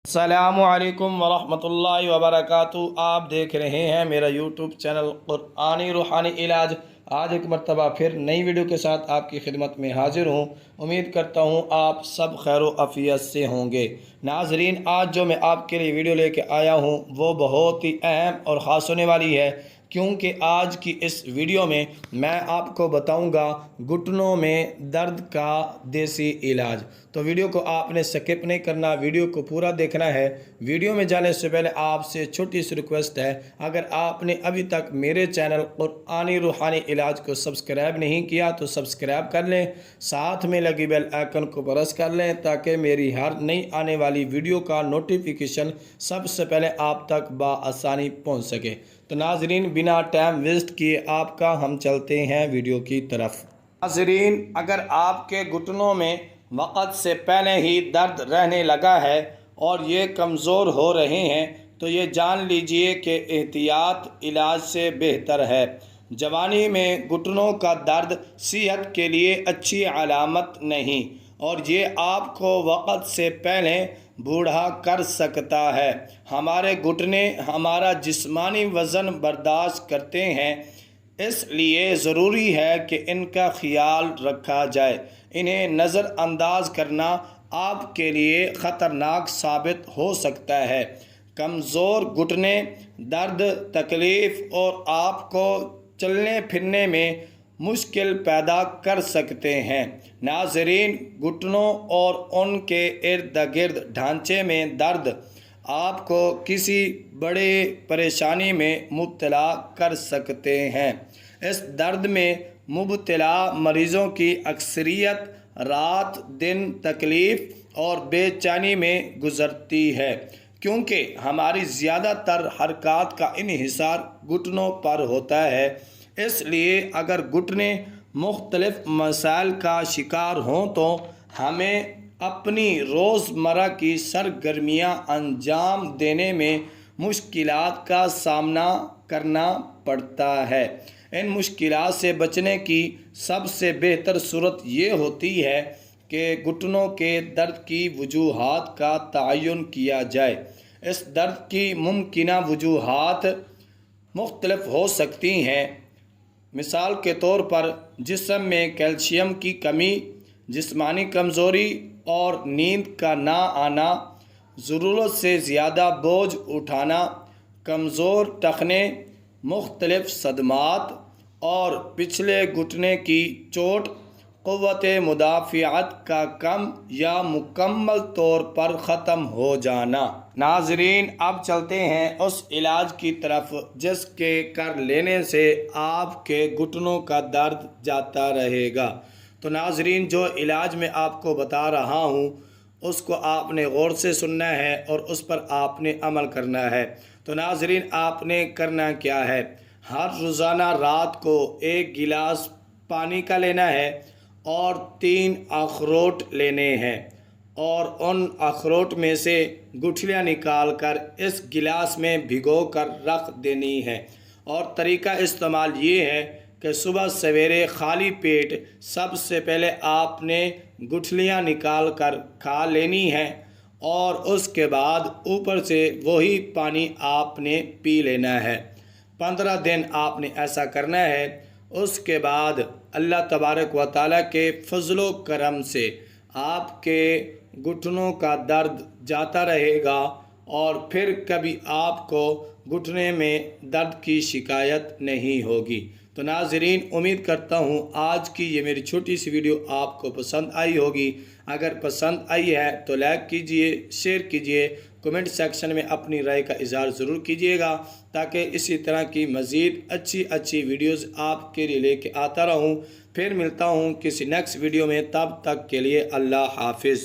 السلام علیکم ورحمۃ اللہ وبرکاتہ۔ آپ دیکھ رہے ہیں میرا یوٹیوب چینل قرآنی روحانی علاج۔ آج ایک مرتبہ پھر نئی ویڈیو کے ساتھ آپ کی خدمت میں حاضر ہوں۔ امید کرتا ہوں آپ سب خیر و عافیت سے ہوں گے۔ ناظرین، آج جو میں آپ کے لیے ویڈیو لے کے آیا ہوں وہ بہت ہی اہم اور خاص ہونے والی ہے، کیونکہ آج کی اس ویڈیو میں آپ کو بتاؤں گا گھٹنوں میں درد کا دیسی علاج۔ تو ویڈیو کو آپ نے سکپ نہیں کرنا، ویڈیو کو پورا دیکھنا ہے۔ ویڈیو میں جانے سے پہلے آپ سے چھوٹی سی ریکویسٹ ہے، اگر آپ نے ابھی تک میرے چینل قرآنی روحانی علاج کو سبسکرائب نہیں کیا تو سبسکرائب کر لیں، ساتھ میں لگی بیل آئیکن کو پریس کر لیں تاکہ میری ہر نئی آنے والی ویڈیو کا نوٹیفیکیشن سب سے پہلے آپ تک بآسانی پہنچ سکے۔ تو ناظرین، بنا ٹائم ویسٹ کیے آپ کا ہم چلتے ہیں ویڈیو کی طرف۔ ناظرین، اگر آپ کے گھٹنوں میں وقت سے پہلے ہی درد رہنے لگا ہے اور یہ کمزور ہو رہے ہیں تو یہ جان لیجئے کہ احتیاط علاج سے بہتر ہے۔ جوانی میں گھٹنوں کا درد صحت کے لیے اچھی علامت نہیں، اور یہ آپ کو وقت سے پہلے بوڑھا کر سکتا ہے۔ ہمارے گھٹنے ہمارا جسمانی وزن برداشت کرتے ہیں، اس لیے ضروری ہے کہ ان کا خیال رکھا جائے۔ انہیں نظر انداز کرنا آپ کے لیے خطرناک ثابت ہو سکتا ہے۔ کمزور گھٹنے درد، تکلیف اور آپ کو چلنے پھرنے میں مشکل پیدا کر سکتے ہیں۔ ناظرین، گھٹنوں اور ان کے ارد گرد ڈھانچے میں درد آپ کو کسی بڑے پریشانی میں مبتلا کر سکتے ہیں۔ اس درد میں مبتلا مریضوں کی اکثریت رات دن تکلیف اور بے چینی میں گزرتی ہے، کیونکہ ہماری زیادہ تر حرکات کا انحصار گھٹنوں پر ہوتا ہے۔ اس لیے اگر گھٹنے مختلف مسائل کا شکار ہوں تو ہمیں اپنی روزمرہ کی سرگرمیاں انجام دینے میں مشکلات کا سامنا کرنا پڑتا ہے۔ ان مشکلات سے بچنے کی سب سے بہتر صورت یہ ہوتی ہے کہ گھٹنوں کے درد کی وجوہات کا تعین کیا جائے۔ اس درد کی ممکنہ وجوہات مختلف ہو سکتی ہیں۔ مثال کے طور پر جسم میں کیلشیم کی کمی، جسمانی کمزوری اور نیند کا نہ آنا، ضرورت سے زیادہ بوجھ اٹھانا، کمزور ٹخنے، مختلف صدمات اور پچھلے گھٹنے کی چوٹ، قوت مدافعت کا کم یا مکمل طور پر ختم ہو جانا۔ ناظرین، اب چلتے ہیں اس علاج کی طرف جس کے کر لینے سے آپ کے گھٹنوں کا درد جاتا رہے گا۔ تو ناظرین، جو علاج میں آپ کو بتا رہا ہوں اس کو آپ نے غور سے سننا ہے اور اس پر آپ نے عمل کرنا ہے۔ تو ناظرین، آپ نے کرنا کیا ہے، ہر روزانہ رات کو 1 گلاس پانی کا لینا ہے اور 3 اخروٹ لینے ہیں، اور ان اخروٹ میں سے گٹھلیاں نکال کر اس گلاس میں بھگو کر رکھ دینی ہے۔ اور طریقہ استعمال یہ ہے کہ صبح سویرے خالی پیٹ سب سے پہلے آپ نے گٹھلیاں نکال کر کھا لینی ہیں، اور اس کے بعد اوپر سے وہی پانی آپ نے پی لینا ہے۔ 15 دن آپ نے ایسا کرنا ہے۔ اس کے بعد اللہ تبارک و تعالیٰ کے فضل و کرم سے آپ کے گھٹنوں کا درد جاتا رہے گا، اور پھر کبھی آپ کو گھٹنے میں درد کی شکایت نہیں ہوگی۔ تو ناظرین، امید کرتا ہوں آج کی یہ میری چھوٹی سی ویڈیو آپ کو پسند آئی ہوگی۔ اگر پسند آئی ہے تو لائک کیجئے، شیئر کیجئے، کمنٹ سیکشن میں اپنی رائے کا اظہار ضرور کیجئے گا تاکہ اسی طرح کی مزید اچھی ویڈیوز آپ کے لیے لے کے آتا رہوں۔ پھر ملتا ہوں کسی نیکسٹ ویڈیو میں، تب تک کے لیے اللہ حافظ۔